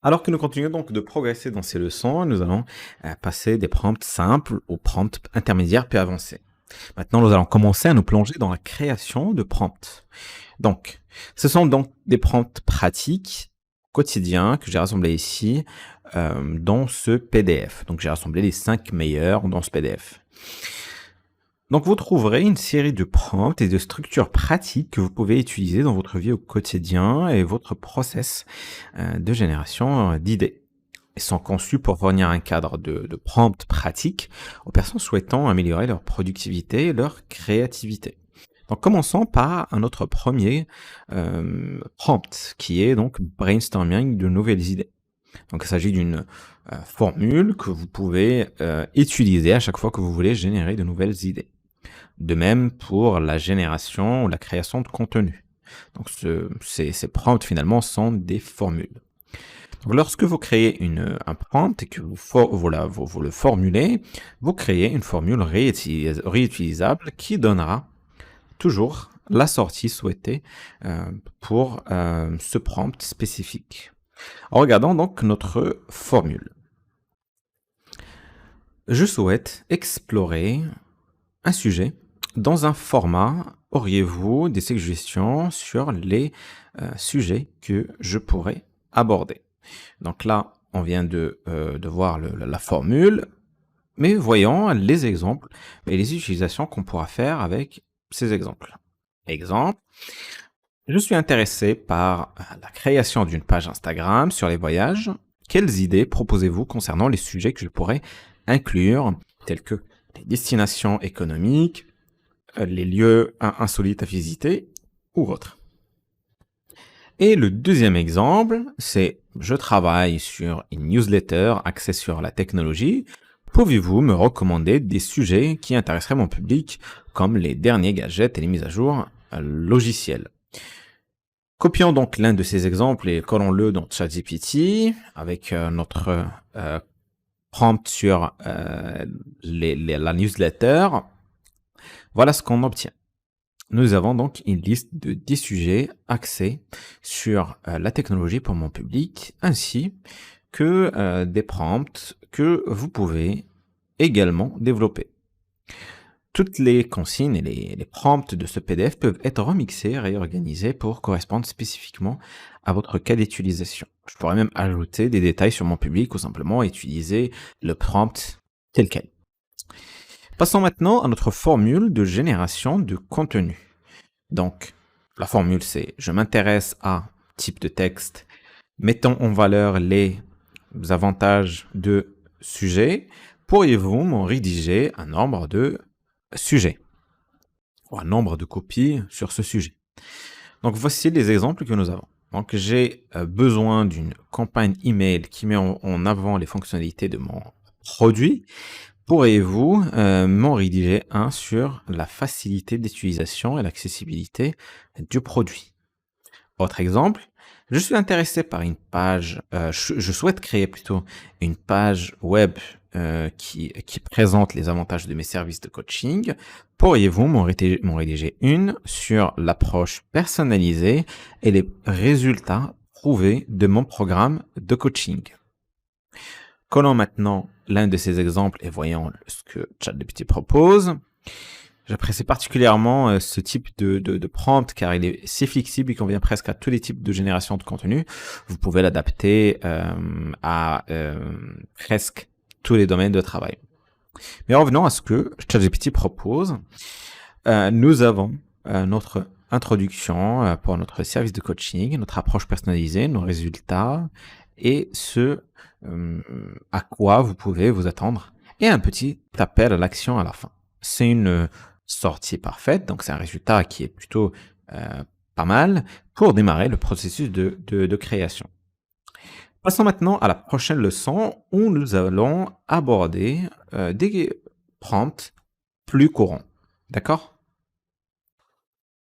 Alors que nous continuons donc de progresser dans ces leçons, nous allons passer des prompts simples aux prompts intermédiaires puis avancés. Maintenant, nous allons commencer à nous plonger dans la création de prompts. Donc, ce sont donc des prompts pratiques quotidiens que j'ai rassemblés ici dans ce PDF. Donc, j'ai rassemblé les 5 meilleurs dans ce PDF. Donc, vous trouverez une série de prompts et de structures pratiques que vous pouvez utiliser dans votre vie au quotidien et votre process de génération d'idées. Ils sont conçus pour fournir un cadre de prompts pratiques aux personnes souhaitant améliorer leur productivité et leur créativité. Donc, commençons par notre premier prompt, qui est donc brainstorming de nouvelles idées. Donc, il s'agit d'une formule que vous pouvez utiliser à chaque fois que vous voulez générer de nouvelles idées. De même pour la génération ou la création de contenu. Donc, ces prompts, finalement, sont des formules. Donc, lorsque vous créez un prompt et que vous le formulez, vous créez une formule réutilisable qui donnera toujours la sortie souhaitée pour ce prompt spécifique. Regardons donc notre formule. Je souhaite explorer un sujet dans un format. Auriez-vous des suggestions sur les sujets que je pourrais aborder? Donc là, on vient de voir la formule, mais voyons les exemples et les utilisations qu'on pourra faire avec ces exemples. Exemple, je suis intéressé par la création d'une page Instagram sur les voyages. Quelles idées proposez-vous concernant les sujets que je pourrais inclure, tels que les destinations économiques, les lieux insolites à visiter ou autres? Et le deuxième exemple, c'est je travaille sur une newsletter axée sur la technologie. Pouvez-vous me recommander des sujets qui intéresseraient mon public, comme les derniers gadgets et les mises à jour logicielles? Copions donc l'un de ces exemples et collons-le dans ChatGPT avec notre prompt sur la newsletter. Voilà ce qu'on obtient. Nous avons donc une liste de 10 sujets axés sur la technologie pour mon public, ainsi que des prompts que vous pouvez également développer. Toutes les consignes et les prompts de ce PDF peuvent être remixés et réorganisés pour correspondre spécifiquement à votre cas d'utilisation. Je pourrais même ajouter des détails sur mon public ou simplement utiliser le prompt tel quel. Passons maintenant à notre formule de génération de contenu. Donc, la formule c'est « Je m'intéresse à type de texte, mettons en valeur les avantages de sujet. Pourriez-vous m'en rédiger un nombre de sujets ou un nombre de copies sur ce sujet ?» Donc, voici les exemples que nous avons. Donc, j'ai besoin d'une campagne email qui met en avant les fonctionnalités de mon produit. Pourriez-vous m'en rédiger un sur la facilité d'utilisation et l'accessibilité du produit? Autre exemple, je suis intéressé par une page, je souhaite créer plutôt une page web qui présente les avantages de mes services de coaching. Pourriez-vous m'en rédiger une sur l'approche personnalisée et les résultats prouvés de mon programme de coaching? Collons maintenant l'un de ces exemples et voyons ce que ChatGPT propose. J'apprécie particulièrement ce type de prompt car il est si flexible, il convient presque à tous les types de génération de contenu. Vous pouvez l'adapter à presque tous les domaines de travail. Mais revenons à ce que ChatGPT propose. Nous avons notre introduction pour notre service de coaching, notre approche personnalisée, nos résultats et ce à quoi vous pouvez vous attendre et un petit appel à l'action à la fin. C'est une sortie parfaite, donc c'est un résultat qui est plutôt pas mal pour démarrer le processus de création. Passons maintenant à la prochaine leçon où nous allons aborder des prompts plus courants. D'accord ?